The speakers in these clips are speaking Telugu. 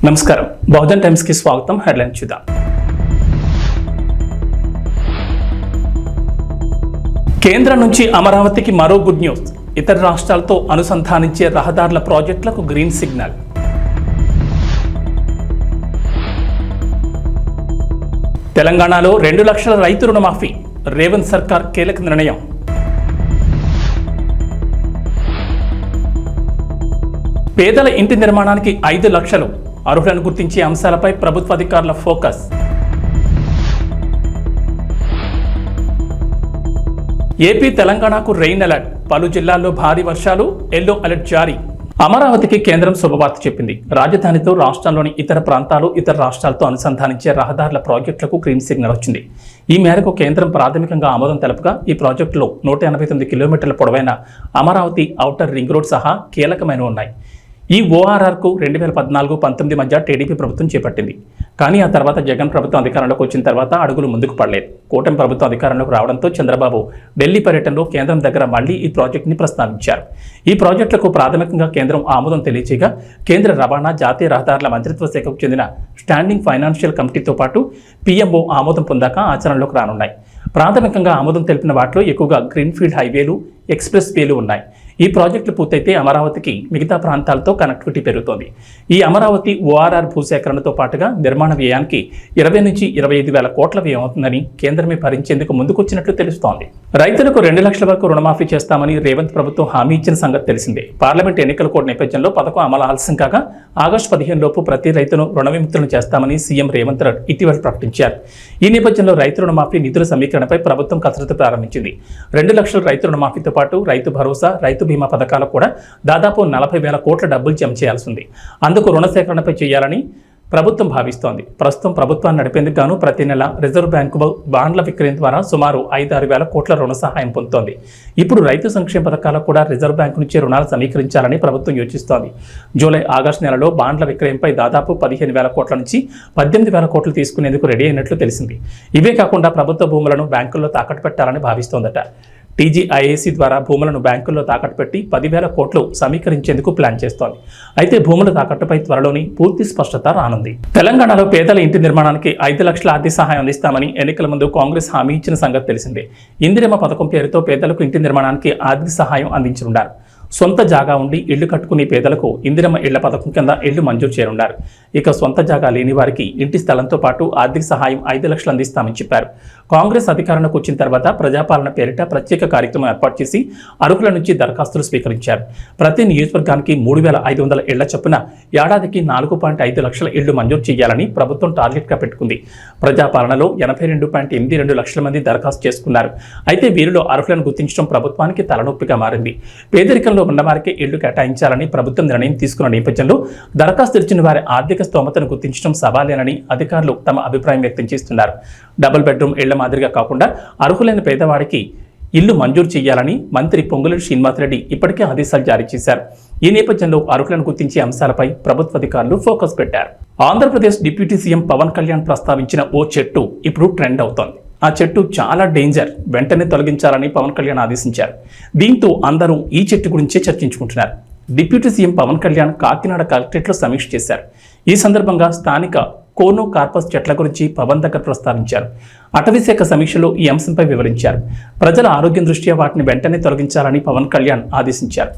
నమస్కారం బహుజన్ టైమ్స్ కి స్వాగతం. హెడ్లైన్ చూద్దాం. కేంద్రం నుంచి అమరావతికి మరో గుడ్ న్యూస్. ఇతర రాష్ట్రాలతో అనుసంధానించే రహదారుల ప్రాజెక్టులకు గ్రీన్ సిగ్నల్. తెలంగాణలో 2 లక్షల రైతు రుణమాఫీ. రేవంత్ సర్కార్ కీలక నిర్ణయం. పేదల ఇంటి నిర్మాణానికి 5 లక్షలు. అర్హులను గుర్తించే అంశాలపై ప్రభుత్వ అధికారుల ఫోకస్. ఏపీ తెలంగాణకు రెయిన్ అలర్ట్. పలు జిల్లాల్లో భారీ వర్షాలు, ఎల్లో అలర్ట్ జారీ. అమరావతికి కేంద్రం శుభవార్త చెప్పింది. రాజధానితో రాష్ట్రంలోని ఇతర ప్రాంతాలు, ఇతర రాష్ట్రాలతో అనుసంధానించే రహదారుల ప్రాజెక్టులకు గ్రీన్ సిగ్నల్ వచ్చింది. ఈ మేరకు కేంద్రం ప్రాథమికంగా ఆమోదం తెలపగా ఈ ప్రాజెక్టులో 189 కిలోమీటర్ల పొడవైన అమరావతి ఔటర్ రింగ్ రోడ్ సహా కీలకమైనవి ఉన్నాయి. ఈ ఓఆర్ఆర్కు 2014-19 మధ్య టీడీపీ ప్రభుత్వం చేపట్టింది. కానీ ఆ తర్వాత జగన్ ప్రభుత్వం అధికారంలోకి వచ్చిన తర్వాత అడుగులు ముందుకు పడలేదు. కూటమి ప్రభుత్వం అధికారంలోకి రావడంతో చంద్రబాబు ఢిల్లీ పర్యటనలో కేంద్రం దగ్గర మళ్లీ ఈ ప్రాజెక్టుని ప్రస్తావించారు. ఈ ప్రాజెక్టులకు ప్రాథమికంగా కేంద్రం ఆమోదం తెలియచేయగా కేంద్ర రవాణా, జాతీయ రహదారుల మంత్రిత్వ శాఖకు చెందిన స్టాండింగ్ ఫైనాన్షియల్ కమిటీతో పాటు పీఎంఓ ఆమోదం పొందాక ఆచరణలోకి రానున్నాయి. ప్రాథమికంగా ఆమోదం తెలిపిన వాటిలో ఎక్కువగా గ్రీన్ఫీల్డ్ హైవేలు, ఎక్స్ప్రెస్ వేలు ఉన్నాయి. ఈ ప్రాజెక్టులు పూర్తయితే అమరావతికి మిగతా ప్రాంతాలతో కనెక్టివిటీ పెరుగుతోంది. ఈ అమరావతి ఓఆర్ఆర్ భూసేకరణతో పాటుగా నిర్మాణ వ్యయానికి 20 నుంచి 25 వేల కోట్ల వ్యయం అవుతుందని కేంద్రమే భరించేందుకు ముందుకొచ్చినట్లు తెలుస్తోంది. రైతులకు 2 లక్షల వరకు రుణమాఫీ చేస్తామని రేవంత్ ప్రభుత్వం హామీ ఇచ్చిన సంగతి తెలిసిందే. పార్లమెంట్ ఎన్నికల కోడ్ నేపథ్యంలో పథకం అమలు ఆలస్యం కాగా ఆగస్టు 15 లోపు ప్రతి రైతును రుణ విముక్తులను చేస్తామని సీఎం రేవంత్ ఇటీవల ప్రకటించారు. ఈ నేపథ్యంలో రైతు రుణమాఫీ నిధుల సమీకరణపై ప్రభుత్వం కసరత్తు ప్రారంభించింది. 2 లక్షల రైతు రుణమాఫీతో పాటు రైతు భరోసా, రైతు బీమా పథకాలకు కూడా దాదాపు 40 వేల కోట్ల డబ్బులు జమ చేయాల్సి ఉంది. అందుకు రుణ సేకరణపై చేయాలని ప్రభుత్వం భావిస్తోంది. ప్రస్తుతం ప్రభుత్వాన్ని నడిపేందుకు గాను ప్రతి నెల రిజర్వ్ బ్యాంకు బాండ్ల విక్రయం ద్వారా సుమారు 5-6 వేల కోట్ల రుణ సహాయం పొందుతోంది. ఇప్పుడు రైతు సంక్షేమ పథకాలకు కూడా రిజర్వ్ బ్యాంకు నుంచి రుణాలు సమీకరించాలని ప్రభుత్వం యోచిస్తోంది. జూలై, ఆగస్టు నెలలో బాండ్ల విక్రయంపై దాదాపు 15 వేల కోట్ల నుంచి 18 వేల కోట్లు తీసుకునేందుకు రెడీ అయినట్లు తెలిసింది. ఇవే కాకుండా ప్రభుత్వ భూములను బ్యాంకుల్లో తాకట్టు పెట్టాలని భావిస్తోందట. టీజీఐఏసీ ద్వారా భూములను బ్యాంకుల్లో తాకట్టు పెట్టి 10,000 కోట్లు సమీకరించేందుకు ప్లాన్ చేస్తోంది. అయితే భూముల తాకట్టుపై త్వరలోని పూర్తి స్పష్టత రానుంది. తెలంగాణలో పేదల ఇంటి నిర్మాణానికి 5 లక్షల ఆర్థిక సహాయం అందిస్తామని ఎన్నికల ముందు కాంగ్రెస్ హామీ ఇచ్చిన సంగతి తెలిసిందే. ఇందిరమ్మ పథకం పేరుతో పేదలకు ఇంటి నిర్మాణానికి ఆర్థిక సహాయం అందించనున్నారు. సొంత జాగా ఉండి ఇళ్లు కట్టుకునే పేదలకు ఇందిరమ్మ ఇళ్ల పథకం కింద ఇళ్లు మంజూరు చేయనున్నారు. ఇక సొంత జాగా లేని వారికి ఇంటి స్థలంతో పాటు ఆర్థిక సహాయం 5 లక్షలు అందిస్తామని చెప్పారు. కాంగ్రెస్ అధికారంలోకి వచ్చిన తర్వాత ప్రజాపాలన పేరిట ప్రత్యేక కార్యక్రమం ఏర్పాటు చేసి అర్హుల నుంచి దరఖాస్తులు స్వీకరించారు. ప్రతి నియోజకవర్గానికి 3,500 ఇళ్ల చొప్పున ఏడాదికి 4.5 లక్షల ఇళ్లు మంజూరు చేయాలని ప్రభుత్వం టార్గెట్గా పెట్టుకుంది. ప్రజాపాలనలో 82.82 లక్షల మంది దరఖాస్తు చేసుకున్నారు. అయితే వీరిలో అర్హులను గుర్తించడం ప్రభుత్వానికి తలనొప్పిగా మారింది. పేదరికంలో ఉన్నవారికి ఇళ్లు కేటాయించాలని ప్రభుత్వం నిర్ణయం తీసుకున్న నేపథ్యంలో దరఖాస్తు ఇచ్చిన వారి ఆర్థిక స్తోమతను గుర్తించడం సవాలేనని అధికారులు తమ అభిప్రాయం వ్యక్తం చేస్తున్నారు. డబుల్ బెడ్రూమ్ ఇళ్ల మాదిరిగా కాకుండా అర్హులైన పేదవాడికి ఇల్లు మంజూరు చేయాలని మంత్రి పొంగులేటి శ్రీనివాసరెడ్డి ఇప్పటికే ఆదేశాలు జారీ చేశారు. ఈ నేపథ్యంలో అర్హులను గుర్తించే అంశాలపై ప్రభుత్వ అధికారులు ఫోకస్ పెట్టారు. ఆంధ్రప్రదేశ్ డిప్యూటీ సీఎం పవన్ కళ్యాణ్ ప్రస్తావించిన ఓ చెట్టు ఇప్పుడు ట్రెండ్ అవుతోంది. ఆ చెట్టు చాలా డేంజర్, వెంటనే తొలగించాలని పవన్ కళ్యాణ్ ఆదేశించారు. దీంతో అందరూ ఈ చెట్టు గురించే చర్చించుకుంటున్నారు. డిప్యూటీ సీఎం పవన్ కళ్యాణ్ కాకినాడ కలెక్టరేట్లో సమీక్ష చేశారు. ఈ సందర్భంగా స్థానిక కోనో కార్పస్ చెట్ల గురించి పవన్ దగ్గర ప్రస్తావించారు. అటవీశాఖ సమీక్షలో ఈ అంశంపై వివరించారు. ప్రజల ఆరోగ్యం దృష్ట్యా వాటిని వెంటనే తొలగించాలని పవన్ కళ్యాణ్ ఆదేశించారు.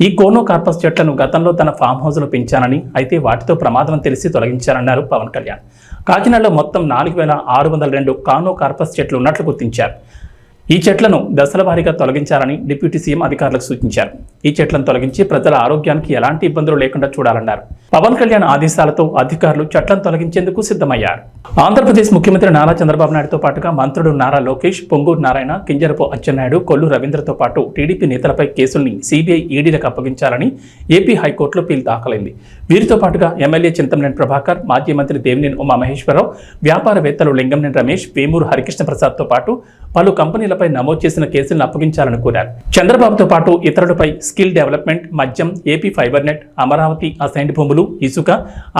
ఈ కోనో కార్పస్ చెట్లను గతంలో తన ఫామ్ హౌస్లో పెంచానని, అయితే వాటితో ప్రమాదం తెలిసి తొలగించారన్నారు పవన్ కళ్యాణ్. కాకినాడలో మొత్తం 4,602 కానో కార్పస్ చెట్లు ఉన్నట్లు గుర్తించారు. ఈ చెట్లను దశల వారీగా తొలగించాలని డిప్యూటీ సీఎం అధికారులకు సూచించారు. ఈ చెట్లను తొలగించి ప్రజల ఆరోగ్యానికి ఎలాంటి ఇబ్బందులు లేకుండా చూడాలన్నారు. పవన్ కళ్యాణ్ ఆదేశాలతో అధికారులు చెట్లను తొలగించేందుకు సిద్ధమయ్యారు. ఆంధ్రప్రదేశ్ ముఖ్యమంత్రి నారా చంద్రబాబు నాయుడుతో పాటుగా మంత్రులు నారా లోకేష్, పొంగూరు నారాయణ, కింజరపు అచ్చెన్నాయుడు, కొల్లు రవీంద్రతో పాటు టీడీపీ నేతలపై కేసుల్ని సీబీఐ, ఈడీలకు అప్పగించాలని ఏపీ హైకోర్టులో పిల్ దాఖలైంది. వీరితో పాటుగా ఎమ్మెల్యే చింతమనేని ప్రభాకర్, మాజీ మంత్రి దేవినేని ఉమామహేశ్వరరావు, వ్యాపారవేత్తలు లింగంనేని రమేష్, వేమూరు హరికృష్ణ ప్రసాద్తో పాటు పలు కంపెనీలపై నమోదు చేసిన కేసులను అప్పగించాలని కోరారు. చంద్రబాబుతో పాటు ఇతరులపై స్కిల్ డెవలప్మెంట్, మద్యం, AP fibre net, Amaravati assigned భూములు, ఇసుక,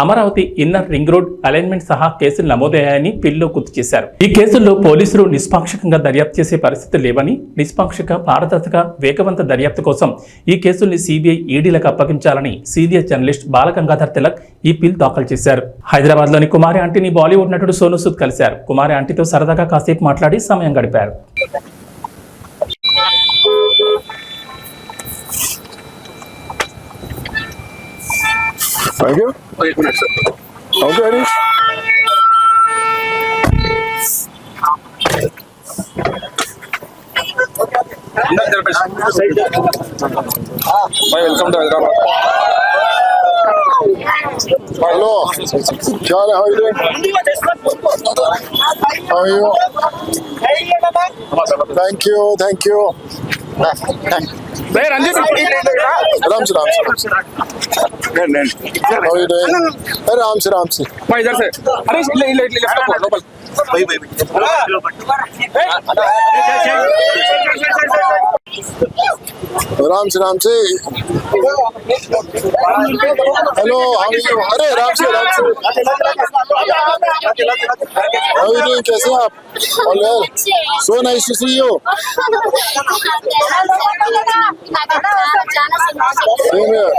Amaravati inner ring road alignment సహా కేసులు నమోదయ్యాయని పిల్లో గుర్తు చేశారు. ఈ కేసుల్లో పోలీసులు నిష్పాక్షికంగా దర్యాప్తు చేసే పరిస్థితులు లేవని, నిష్పాక్షిక, పారదర్శక, వేగవంత దర్యాప్తు కోసం ఈ కేసుల్ని సిబిఐ, ఈడీలకు అప్పగించాలని సీనియర్ జర్నలిస్ట్ బాలగంగాధర్ తిలక్ ఈ పిల్ దాఖలు చేశారు. హైదరాబాద్ లోని కుమారి ఆంటీని బాలీవుడ్ నటుడు సోనూ సూద్ కలిశారు. కుమారి ఆంటీతో సరదాగా కాసేపు మాట్లాడి సమయం గడిపారు. Thank you. Okay, Harish. Bye, welcome to Hyderabad. Hello. How are you doing? How are you? Thank you. Thank you. Hey, Ranjit. Ram se. How are you doing? Hey, Ram se. Bye, इधर से. अरे ले left local. Ram se. Hello. How are you? अरे Ram se. How are you doing? कैसे हैं आप? All well. So nice to see you. Same here.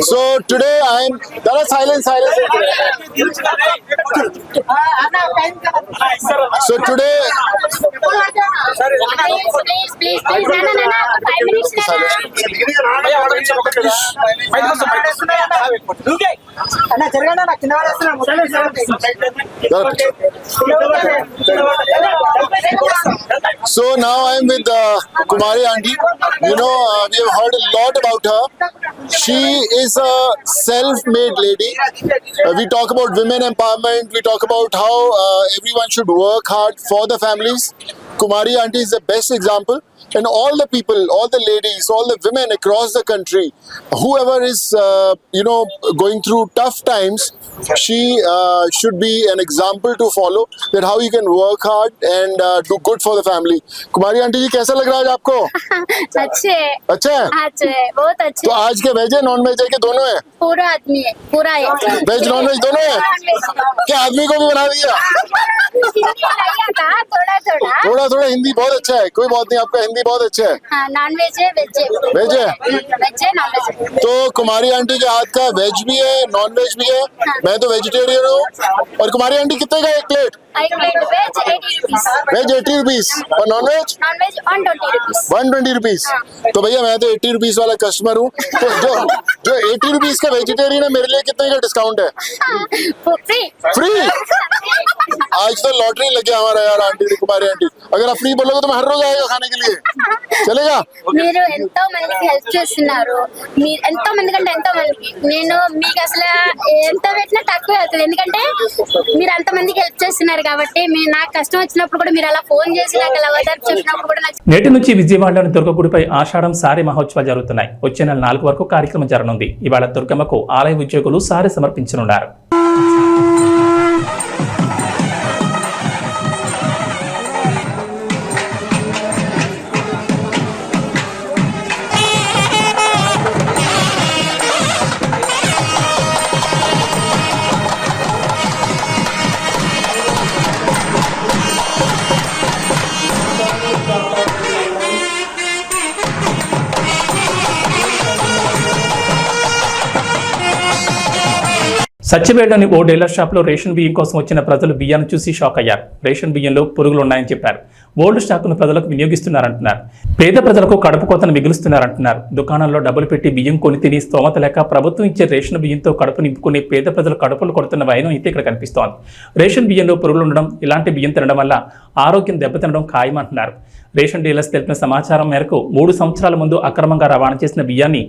So today I'm silence. So today please. So now I'm with Kumari Aunty. You know, we have heard a lot about her. She is a self-made lady. We talk about women empowerment. We talk about how everyone should work hard for the families. Kumari Aunty is the best example. And all the people, all the ladies, all the women across the country, whoever is, going through tough times, she should be an example to follow, that how you can work hard and do good for the family. Kumari Aunty जी, कैसा लग रहा है आज आपको? अच्छे है, अच्छा है? बहुत अच्छे. तो आज के वेज है, नॉन वेज है कि दोनों है? पूरा आदमी है, पूरा है. वेज नॉन वेज दोनों है? क्या आदमी को भी बना दिया? थोड़ा हिंदी बहुत अच्छा है, कोई बात नहीं, आपका हिंदी बहुत अच्छा है. हाँ, नॉन वेज है, वेज है. वेज है? वेज है, नॉन वेज है. तो कुमारी आंटी के हाथ का वेज भी है, नॉन वेज भी है. मैं तो वेजिटेरियन हूँ. और कुमारी आंटी कितने का एक प्लेट? एक plate veg 80 rupees. Veg 80 rupees और non veg? Non veg 120 rupees. 120 rupees. तो भैया मैं तो 80 रुपीस वाला कस्टमर हूँ. तो जो 80 रुपीस का वेजिटेरियन है, मेरे लिए कितने का डिस्काउंट है? फ्री. आज तो लॉटरी लग गया हमारा यार आंटी, कुमारी आंटी. अगर आप फ्री बोलोगे तो मैं हर रोज आएगा खाने के लिए. चलेगा? మీరు ఎంతో మందికి హెల్ప్ చేస్తున్నారు. మీరు ఎంతో మంది కంటే ఎంతో మందికి నేను మీకు అసలు ఎంత పెట్టినా తక్కువే అవుతుంది. ఎందుకంటే మీరు అంత మందికి హెల్ప్ చేస్తున్నారు కాబట్టి నాకు కష్టం వచ్చినప్పుడు కూడా మీరు అలా ఫోన్ చేసి నాకు అలా ఓదార్పు చెప్పినప్పుడు కూడా నాకు. నేటి నుంచి విజయవాడలోని దుర్గగుడిపై ఆషాఢం సారీ మహోత్సవాలు జరుగుతున్నాయి. వచ్చే నెల 4 వరకు కార్యక్రమం జరగనుంది. ఇవాళ దుర్గమ్మకు ఆలయ ఉద్యోగులు సారీ సమర్పించనున్నారు. సత్యవేడలోని ఓ డీలర్ షాప్లో రేషన్ బియ్యం కోసం వచ్చిన ప్రజలు బియ్యాన్ని చూసి షాక్ అయ్యారు. రేషన్ బియ్యంలో పురుగులు ఉన్నాయని చెప్పారు. ఓల్డ్ స్టాక్ను ప్రజలకు వినియోగిస్తున్నారంటున్నారు. పేద ప్రజలకు కడుపు కోతను మిగులుస్తున్నారంటున్నారు. దుకాణాల్లో డబ్బులు పెట్టి బియ్యం కొని తిని స్తోమత లేక ప్రభుత్వం ఇచ్చే రేషన్ బియ్యంతో కడుపు నింపుకునే పేద ప్రజలు కడుపులు కొడుతున్న వైనం అయితే ఇక్కడ కనిపిస్తోంది. రేషన్ బియ్యంలో పురుగులు ఉండడం, ఇలాంటి బియ్యం తినడం వల్ల ఆరోగ్యం దెబ్బతినడం ఖాయమంటున్నారు. రేషన్ డీలర్స్ తెలిపిన సమాచారం మేరకు 3 సంవత్సరాల ముందు అక్రమంగా రవాణా చేసిన బియ్యాన్ని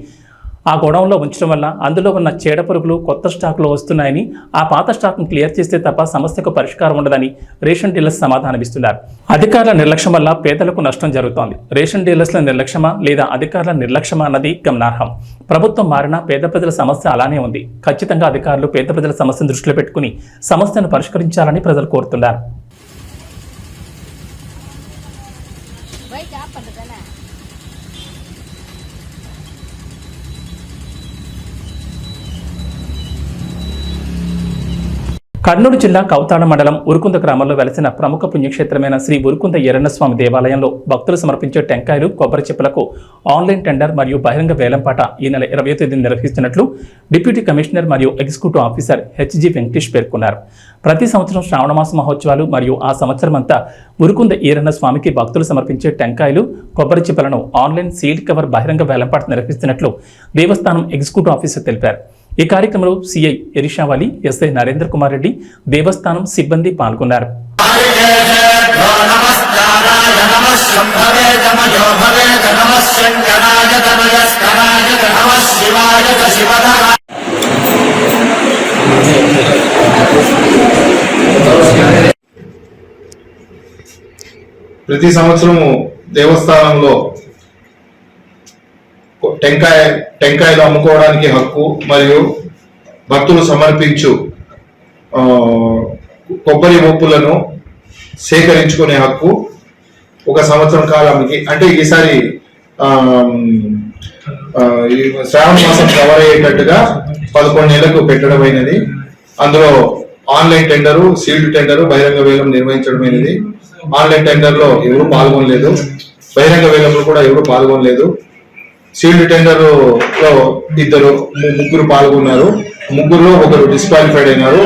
ఆ గోడౌన్లో ఉంచడం వల్ల అందులో ఉన్న చీడపురుగులు కొత్త స్టాక్లో వస్తున్నాయని, ఆ పాత స్టాక్ను క్లియర్ చేస్తే తప్ప సమస్యకు పరిష్కారం ఉండదని రేషన్ డీలర్స్ సమాధానమిస్తున్నారు. అధికారుల నిర్లక్ష్యం వల్ల పేదలకు నష్టం జరుగుతోంది. రేషన్ డీలర్స్ల నిర్లక్ష్యమా లేదా అధికారుల నిర్లక్ష్యమా అన్నది గమనార్హం. ప్రభుత్వం మారినా పేద ప్రజల సమస్య అలానే ఉంది. ఖచ్చితంగా అధికారులు పేద ప్రజల సమస్యను దృష్టిలో పెట్టుకుని సమస్యను పరిష్కరించాలని ప్రజలు కోరుతున్నారు. కర్నూలు జిల్లా కౌతాడ మండలం ఉరుకుంద గ్రామంలో వెలసిన ప్రముఖ పుణ్యక్షేత్రమైన శ్రీ ఉరుకుంద ఈరన్నస్వామి దేవాలయంలో భక్తులు సమర్పించే టెంకాయలు, కొబ్బరి చిప్పలకు ఆన్లైన్ టెండర్ మరియు బహిరంగ వేలంపాట ఈ నెల 20వ తేదీన నిర్వహిస్తున్నట్లు డిప్యూటీ కమిషనర్ మరియు ఎగ్జిక్యూటివ్ ఆఫీసర్ హెచ్జి వెంకటేష్ పేర్కొన్నారు. ప్రతి సంవత్సరం శ్రావణమాస మహోత్సవాలు మరియు ఆ సంవత్సరమంతా ఉరుకుంద ఈరన్న స్వామికి భక్తులు సమర్పించే టెంకాయలు, కొబ్బరి చిప్పలను ఆన్లైన్ సీల్డ్ కవర్ బహిరంగ వేలంపాట నిర్వహిస్తున్నట్లు దేవస్థానం ఎగ్జిక్యూటివ్ ఆఫీసర్ తెలిపారు. ఈ కార్యక్రమంలో సిఐ ఎరిషావాలి, ఎస్ఐ నరేంద్ర కుమార్ రెడ్డి, దేవస్థానం సిబ్బంది పాల్గొన్నారు. ప్రతి సంవత్సరము దేవస్థానంలో టెంకాయలు అమ్ముకోవడానికి హక్కు మరియు భక్తులు సమర్పించు కొబ్బరి మొప్పులను సేకరించుకునే హక్కు ఒక సంవత్సరం కాలానికి, అంటే ఈసారి శ్రావణ మాసం కవర్ అయ్యేటట్టుగా 11 నెలలకు పెట్టడమైనది. అందులో ఆన్లైన్ టెండరు, సీల్డ్ టెండరు, బహిరంగ వేలం నిర్వహించడమైనది. ఆన్లైన్ టెండర్లో ఎవరు పాల్గొనలేదు, బహిరంగ వేలంలో కూడా ఎవరు పాల్గొనలేదు. సీల్డ్ టెండర్ లో ముగ్గురు పాల్గొన్నారు. ముగ్గురులో ఒకరు డిస్క్వాలిఫైడ్ అయినారు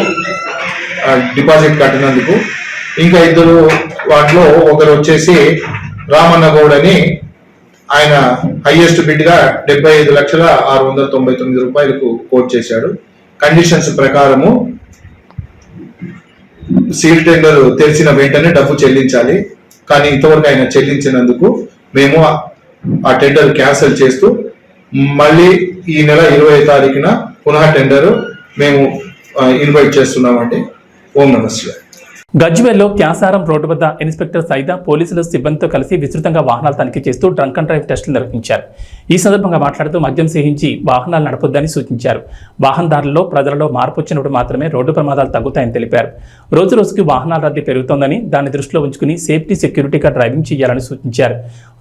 డిపాజిట్ కట్టినందుకు. ఇంకా ఇద్దరు వాటిలో ఒకరు వచ్చేసి రామన్న గౌడ్ అని, ఆయన హైయెస్ట్ బిడ్ గా 75,699 రూపాయలకు కోట్ చేశాడు. కండిషన్స్ ప్రకారము సీల్డ్ టెండర్ తెరిచిన వెంటనే డబ్బు చెల్లించాలి. కానీ ఇంతవరకు ఆయన చెల్లించినందుకు మేము ఆ టెండర్ క్యాన్సిల్ చేస్తూ మళ్ళీ ఈ నెల 20వ తారీఖున పునః టెండర్ మేము ఇన్వైట్ చేస్తున్నామండి. ఓం నమస్తే. గజ్వేల్లో క్యాసారం రోడ్డు వద్ద ఇన్స్పెక్టర్ సైదా పోలీసులు సిబ్బందితో కలిసి విస్తృతంగా వాహనాలు తనిఖీ చేస్తూ డ్రంక్ అండ్ డ్రైవ్ టెస్టులు నిర్వహించారు. ఈ సందర్భంగా మాట్లాడుతూ మద్యం సేవించి వాహనాలు నడపొద్దని సూచించారు. వాహనదారులలో ప్రజలలో మార్పు వచ్చినప్పుడు మాత్రమే రోడ్డు ప్రమాదాలు తగ్గుతాయని తెలిపారు. రోజు రోజుకి వాహనాల రద్దీ పెరుగుతోందని దాన్ని దృష్టిలో ఉంచుకుని సేఫ్టీ సెక్యూరిటీగా డ్రైవింగ్ చేయాలని సూచించారు.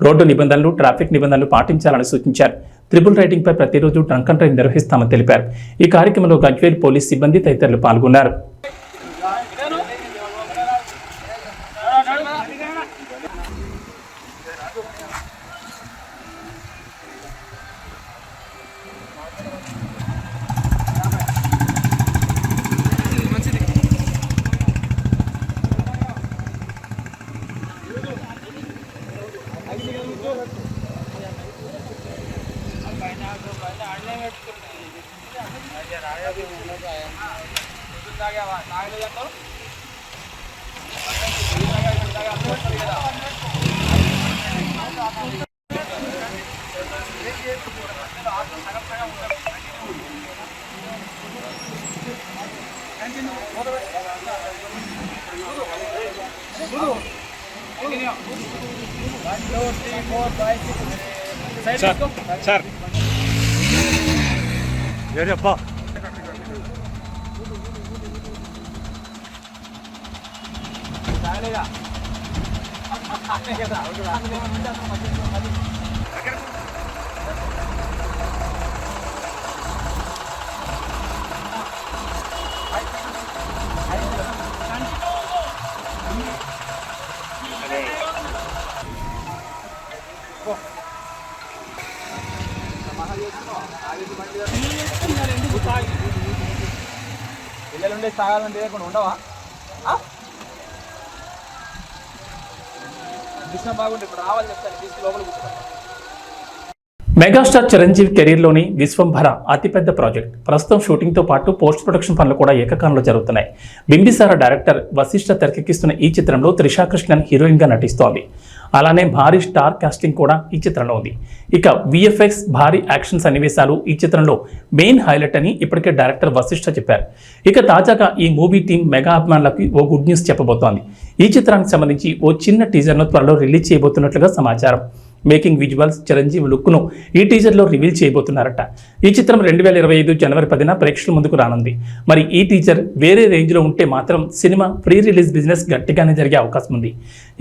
రోడ్డు నిబంధనలు, ట్రాఫిక్ నిబంధనలు పాటించాలని సూచించారు. ట్రిపుల్ రైడింగ్ పై ప్రతిరోజు డ్రంక్ అండ్ డ్రైవ్ నిర్వహిస్తామని తెలిపారు. ఈ కార్యక్రమంలో గజ్వేల్ పోలీస్ సిబ్బంది తదితరులు పాల్గొన్నారు. సార్ ఏరియప్పా పిల్లలుండే తాగాలంటే లేకుండా ఉండవా? దృశ్యం బాగుంటే ఇప్పుడు రావాలి చెప్తాను, తీసుకు లోపల కూర్చోండి. మెగాస్టార్ చిరంజీవి కెరీర్లోని విశ్వంభర అతిపెద్ద ప్రాజెక్ట్. ప్రస్తుతం షూటింగ్తో పాటు పోస్ట్ ప్రొడక్షన్ పనులు కూడా ఏకకాలంలో జరుగుతున్నాయి. బింబిసార డైరెక్టర్ వశిష్ఠ తెరకెక్కిస్తున్న ఈ చిత్రంలో త్రిషా కృష్ణన్ హీరోయిన్గా నటిస్తోంది. అలానే భారీ స్టార్ కాస్టింగ్ కూడా ఈ చిత్రంలో ఉంది. ఇక విఎఫ్ఎక్స్ భారీ యాక్షన్ సన్నివేశాలు ఈ చిత్రంలో మెయిన్ హైలైట్ అని ఇప్పటికే డైరెక్టర్ వశిష్ఠ చెప్పారు. ఇక తాజాగా ఈ మూవీ టీం మెగా అభిమానులకు ఓ గుడ్ న్యూస్ చెప్పబోతోంది. ఈ చిత్రానికి సంబంధించి ఓ చిన్న టీజర్ను త్వరలో రిలీజ్ చేయబోతున్నట్లుగా సమాచారం. మేకింగ్ విజువల్స్, చిరంజీవి లుక్ను ఈ టీజర్లో రివీల్ చేయబోతున్నారట. ఈ చిత్రం 2025 జనవరి 10న ప్రేక్షకుల ముందుకు రానుంది. మరి ఈ టీజర్ వేరే రేంజ్లో ఉంటే మాత్రం సినిమా ప్రీ రిలీజ్ బిజినెస్ గట్టిగానే జరిగే అవకాశం ఉంది.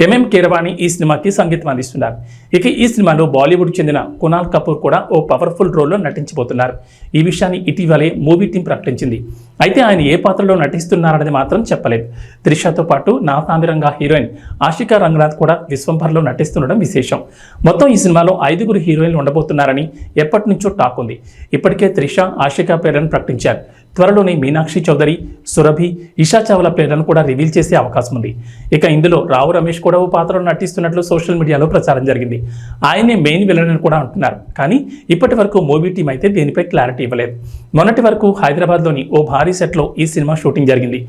ఎంఎం కీరవాణి ఈ సినిమాకి సంగీతం అందిస్తున్నారు. ఇక ఈ సినిమాలో బాలీవుడ్ చెందిన కునాల్ కపూర్ కూడా ఓ పవర్ఫుల్ రోల్లో నటించబోతున్నారు. ఈ విషయాన్ని ఇటీవలే మూవీ టీం ప్రకటించింది. అయితే ఆయన ఏ పాత్రలో నటిస్తున్నారనేది మాత్రం చెప్పలేదు. త్రిషతో పాటు నాసామిరంగా హీరోయిన్ ఆషికా రంగనాథ్ కూడా విశ్వంభర్లో నటిస్తుండడం విశేషం. మొత్తం ఈ సినిమాలో 5 హీరోయిన్లు ఉండబోతున్నారని ఎప్పటి నుంచో టాక్ ఉంది. ఇప్పటికే త్రిష, ఆషికా పేర్లను ప్రకటించారు. త్వరలోనే మీనాక్షి చౌదరి, సురభి, ఇషా చావ్లా పేర్లను కూడా రివీల్ చేసే అవకాశం ఉంది. ఇక ఇందులో రావు రమేష్ కూడా ఓ పాత్రలో నటిస్తున్నట్లు సోషల్ మీడియాలో ప్రచారం జరిగింది. ఆయనే మెయిన్ విలన్ అని కూడా అంటున్నారు. కానీ ఇప్పటి వరకు మూవీ టీం అయితే దీనిపై క్లారిటీ ఇవ్వలేదు. మొన్నటి వరకు హైదరాబాద్లోని ఓ భారీ సెట్లో ఈ సినిమా షూటింగ్ జరిగింది.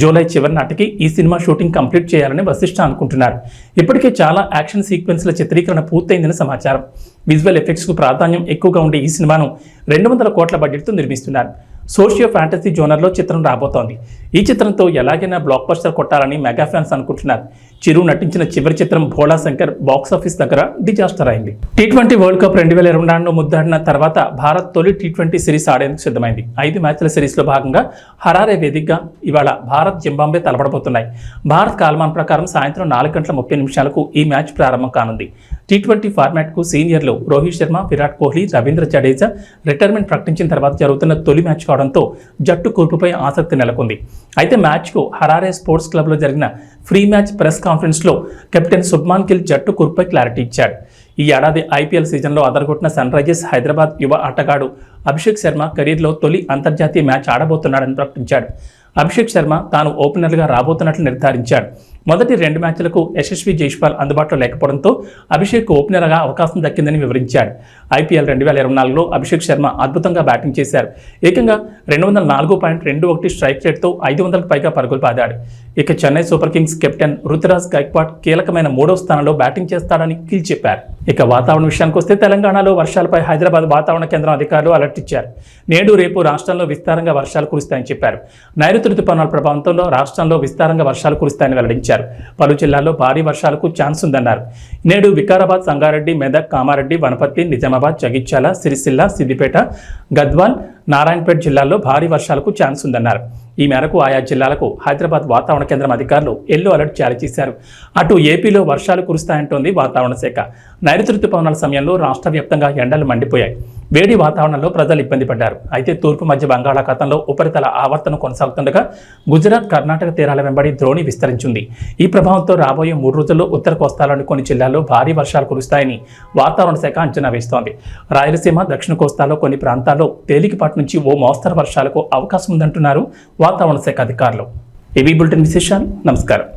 జూలై చివరి నాటికి ఈ సినిమా షూటింగ్ కంప్లీట్ చేయాలని వశిష్ఠ అనుకుంటున్నారు. ఇప్పటికే చాలా యాక్షన్ సీక్వెన్స్ల చిత్రీకరణ పూర్తయిందని సమాచారం. విజువల్ ఎఫెక్ట్స్కు ప్రాధాన్యం ఎక్కువగా ఉండే ఈ సినిమాను 200 కోట్ల బడ్జెట్తో నిర్మిస్తున్నారు. సోషియో ఫ్యాంటసీ జోనర్లో చిత్రం రాబోతోంది. ఈ చిత్రంతో ఎలాగైనా బ్లాక్ బస్టర్ కొట్టాలని మెగా ఫ్యాన్స్ అనుకుంటున్నారు. చిరు నటించిన చివరి చిత్రం భోళా శంకర్ బాక్సాఫీస్ దగ్గర డిజాస్టర్ అయింది. T20 వరల్డ్ కప్ 2024లో ముద్దాడిన తర్వాత భారత్ తొలి T20 సిరీస్ ఆడేందుకు సిద్ధమైంది. 5 మ్యాచ్ల సిరీస్లో భాగంగా హరారే వేదికగా ఇవాళ భారత్ జింబాబ్వే తలపడబోతున్నాయి. భారత్ కాలమానం ప్రకారం సాయంత్రం 4:30 ఈ మ్యాచ్ ప్రారంభం కానుంది. T20 ఫార్మాట్కు సీనియర్లు రోహిత్ శర్మ, విరాట్ కోహ్లీ, రవీంద్ర జడేజా రిటైర్మెంట్ ప్రకటించిన తర్వాత జరుగుతున్న తొలి మ్యాచ్ కావడంతో జట్టు కూర్పుపై ఆసక్తి నెలకొంది. అయితే మ్యాచ్కు హరారే స్పోర్ట్స్ క్లబ్లో జరిగిన ఫ్రీ మ్యాచ్ ప్రెస్ కాన్ఫరెన్స్లో కెప్టెన్ శుభ్మాన్ గిల్ జట్టు కూర్పుపై క్లారిటీ ఇచ్చాడు. ఈ ఏడాది ఐపీఎల్ సీజన్లో అదరగొట్టిన సన్ రైజర్స్ హైదరాబాద్ యువ ఆటగాడు అభిషేక్ శర్మ కెరీర్లో తొలి అంతర్జాతీయ మ్యాచ్ ఆడబోతున్నాడని ప్రకటించాడు. అభిషేక్ శర్మ తాను ఓపెనర్గా రాబోతున్నట్లు నిర్ధారించాడు. మొదటి 2 మ్యాచ్లకు యశస్వి జైస్వాల్ అందుబాటులో లేకపోవడంతో అభిషేక్ ఓపెనర్గా అవకాశం దక్కిందని వివరించాడు. ఐపీఎల్ 2024లో అభిషేక్ శర్మ అద్భుతంగా బ్యాటింగ్ చేశారు. ఏకంగా 204.21 స్ట్రైక్ రేట్తో 500కు పైగా పరుగులు బాదాడు. ఇక Chennai Super Kings captain Ruturaj Gaikwad కీలకమైన 3వ స్థానంలో బ్యాటింగ్ చేస్తాడని కిల్ చెప్పారు. ఇక వాతావరణ విషయానికి వస్తే తెలంగాణలో వర్షాలపై హైదరాబాద్ వాతావరణ కేంద్రం అధికారులు అలర్ట్ ఇచ్చారు. నేడు రేపు రాష్ట్రంలో విస్తారంగా వర్షాలు కురుస్తాయని చెప్పారు. నైరుతి రుతుపవనాల ప్రభావంతో రాష్ట్రంలో విస్తారంగా వర్షాలు కురుస్తాయని వెల్లడించారు. పలు జిల్లాల్లో భారీ వర్షాలకు ఛాన్స్ ఉందన్నారు. నేడు వికారాబాద్, సంగారెడ్డి, మెదక్, కామారెడ్డి, వనపర్తి, నిజామాబాద్, జగిత్యాల, సిరిసిల్ల, సిద్దిపేట, గద్వాల్, నారాయణపేట జిల్లాల్లో భారీ వర్షాలకు ఛాన్స్ ఉందన్నారు. ఈ మేరకు ఆయా జిల్లాలకు హైదరాబాద్ వాతావరణ కేంద్రం అధికారులు ఎల్లో అలర్ట్ జారీ చేశారు. అటు ఏపీలో వర్షాలు కురుస్తాయంటోంది వాతావరణ శాఖ. నైరుతి రుతుపవనాల సమయంలో రాష్ట్ర వ్యాప్తంగా ఎండలు మండిపోయాయి. వేడి వాతావరణంలో ప్రజలు ఇబ్బంది పడ్డారు. అయితే తూర్పు మధ్య బంగాళాఖాతంలో ఉపరితల ఆవర్తనం కొనసాగుతుండగా గుజరాత్, కర్ణాటక తీరాల వెంబడి ద్రోణి విస్తరించింది. ఈ ప్రభావంతో రాబోయే 3 రోజుల్లో ఉత్తర కోస్తాలోని కొన్ని జిల్లాల్లో భారీ వర్షాలు కురుస్తాయని వాతావరణ శాఖ అంచనా వేస్తోంది. రాయలసీమ, దక్షిణ కోస్తాలో కొన్ని ప్రాంతాల్లో తేలికపాటి నుంచి ఓ మోస్తరు వర్షాలకు అవకాశం ఉందంటున్నారు వాతావరణ శాఖ అధికారులు. ఏబీ బులెటిన్ విశేషాలు. నమస్కారం.